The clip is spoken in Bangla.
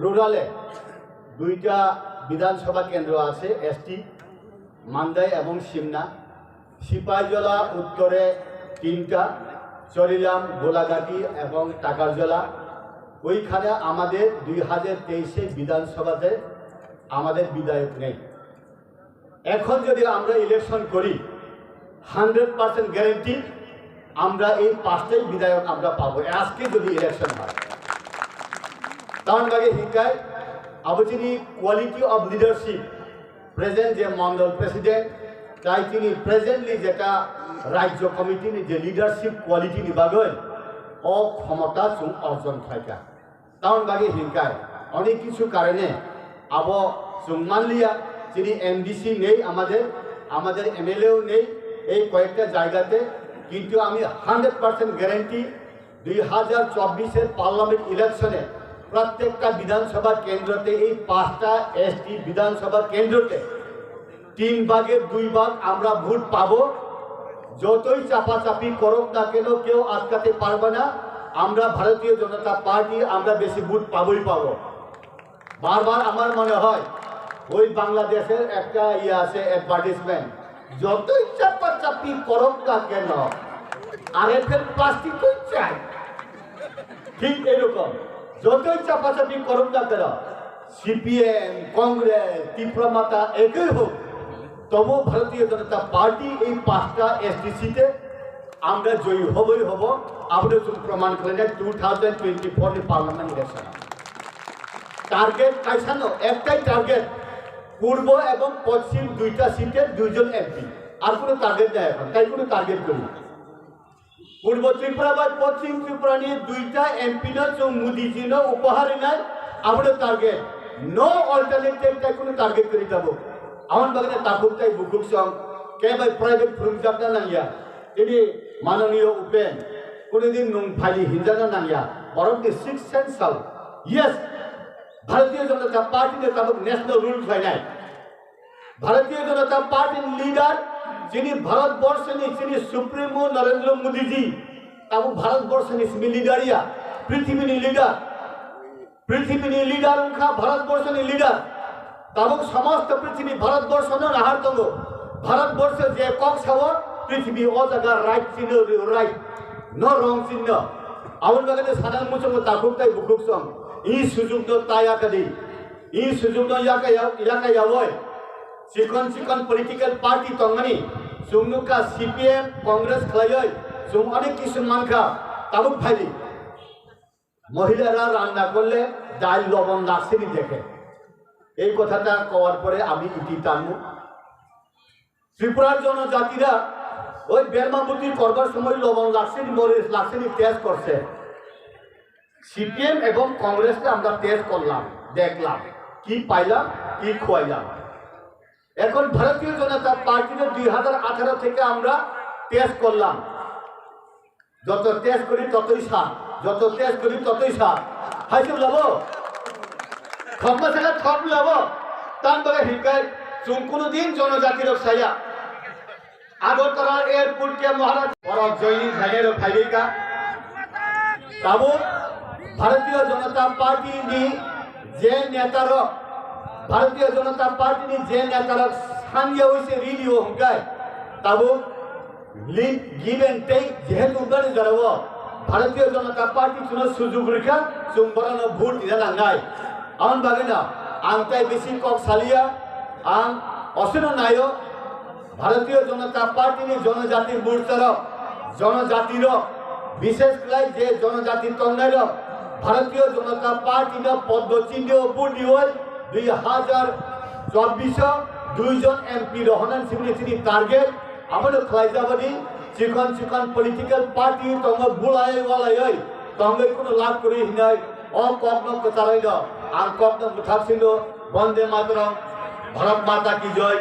রুরালে দুইটা বিধানসভা কেন্দ্র আছে, এসটি মান্দাই এবং সিমনা। সিপাহীজলা উত্তরে তিনটা, চরিলাম, গোলাঘাটি এবং টাকারজলা। ওইখানে আমাদের 2023 বিধানসভাতে আমাদের বিধায়ক নেই। এখন যদি আমরা ইলেকশন করি 100% গ্যারেন্টি আমরা এই 5টাই বিধায়ক আমরা পাবো আজকে যদি ইলেকশন হয়। কারণ বাকি হিংকায় আবচিনি কোয়ালিটি অফ লিডারশিপ প্রেজেন্ট যে মন্ডল প্রেসিডেন্ট তাই তিনি প্রেজেন্টলি যেটা রাজ্য কমিটির যে লিডারশিপ কোয়ালিটি নিবাগন অক্ষমতা অর্জন থাকা। কারণ বাকি হিংকায় অনেক কিছু কারণে আব মানলিয়া যিনি এমডিসি নেই, আমাদের এমএলএও নেই এই কয়েকটা জায়গাতে। কিন্তু আমি 100% গ্যারেন্টি 2024 পার্লামেন্ট ইলেকশনে প্রত্যেকটা বিধানসভা কেন্দ্রতে এই 5টা এসটি বিধানসভা কেন্দ্রতে 3 ভাগের 2 ভাগ আমরা ভোট পাবো। যতই চাপাচাপি করুক না কেন কেউ আটকাতে পারবে না। আমরা ভারতীয় জনতা পার্টি আমরা বেশি ভোট পাবোই পাবো। বারবার আমার মনে হয় ওই বাংলাদেশের একটা আছে অ্যাডভার্টাইজমেন্ট, যতই চাপাচাপি করুক না কেন আরএফএল প্লাস্টিক কই চাই, ঠিক এরকম যতই চাপাচাপি করুক না কেন সিপিএম, কংগ্রেস, ত্রিপুরা মাতা একই হোক, তবু ভারতীয় জনতা পার্টি এই 5টা এসডিসিতে আমরা জয়ী হবই হব। আমরা প্রমাণ করেন 2024 পার্লামেন্ট ইলেকশন টার্গেট কাইসানো একটাই টার্গেট, পূর্ব এবং পশ্চিম 2টা সিটের 2জন এমপি, আর কোনো টার্গেট নেই এখন। তাই কোনো টার্গেট করি পূর্ব ত্রিপুরা বা পশ্চিম ত্রিপুরা নিয়ে 2টা এমপি না মোদীজি না উপহার নাই আমাদের টার্গেট। নো অল্টারনেটিভ তাই কোনো টার্গেট করে যাবো। আমার বাগানে তাকুরটাই বুকুক সং কে ভাই প্রাইভেট ফ্রুম যাবনা নাইয়া তিনি মাননীয় উপেন কোনোদিন নুন ফাইলি হিন্দানা নাইয়া বরং 6 সেন্সাল ইয়েস ভারতীয় জনতা পার্টিতে তাবক ন্যাশনাল রুল হয় নাই। ভারতীয় জনতা পার্টির লিডার যিনি ভারতবর্ষের যিনি সুপ্রিমো নরেন্দ্র মোদীজি তাবক ভারতবর্ষের লিডারিয়া পৃথিবীর লিডার উনখা ভারতবর্ষের লিডার তাবক সমস্ত পৃথিবী ভারতবর্ষ নাহার তঙ্গ ভারতবর্ষের যে কক সাবর পৃথিবী ও জায়গা রাইট চিহ্ন রাইট ন রং চিহ্ন আমার বাগানে সাধারণ মুসম তাকুকটাই বুকুক সং ই সুযোগ তাই আকাদি ই সুযোগ ইয়াকা ইয়াবয় চিকন পলিটিক্যাল পার্টি তংমানি সুমনুকা সিপিএম কংগ্রেস খালাই সুম অনেক কিছু মানখা তাবুক ফাইলি মহিলারা রান্না করলে ডাল লবণ লাগছেনি দেখে। এই কথাটা কওয়ার পরে আমি ইতি টানবো। ত্রিপুরার জনজাতিরা ওই বেরমাবুতি করবার সময় লবণ লাগছেনি মরিচ লাগছেনি টেস্ট করছে। সিপিএম এবং কংগ্রেসকে আমরা টেস্ট করলাম, দেখলাম কি পাইলাম কি খোয়াইলাম। এখন ভারতীয় জনতা পার্টিতে 2018 থেকে আমরা টেস্ট করলাম। যত টেস্ট করি ততই সার, যত টেস্ট করি ততই সার। হাইসব লাভ খম্মা থাকা থপ লাভ তার বাগে হিকায় চুন কোনোদিন জনজাতির সাইয়া আগরতলার এয়ারপোর্টকে মহারাজ বরফ জয়ী ধানের ফাইলিকা তাবো ভারতীয় জনতা পার্টি নি যে নেতার ভারতীয় জনতা পার্টি নি যে নেতার স্থানীয় হয়েছে রিলিও হংকায় তাবো লিড গিভ এন্ড টেক যেহেতু উদ্ধারে জানাব ভারতীয় জনতা পার্টি চুন সুযোগ রেখা চুন বরানো ভোট দিতে লাঙ্গায় আমার বাগে না আংটাই বেশি কক সালিয়া আং অসীন নায় ভারতীয় জনতা পার্টি নি জনজাতির মোর্চার জনজাতির বিশেষ করে যে জনজাতির তন্নাইর ভারতীয় জনতা পার্টি পদ্মচিহ্ন বুদ্ধি হয় 2024 2জন এমপি রহনান সিংহ তিনি টার্গেট আমাদের খাইজাবাদী চিকন পলিটিক্যাল পার্টি তঙ্গ বুলাই ওয়ালাই তঙ্গ কোনো লাভ করি হিনাই অকগ্ন চালাই আং কগ্ন মুথাকছিল বন্দে মাতরম ভারত মাতা কি জয়।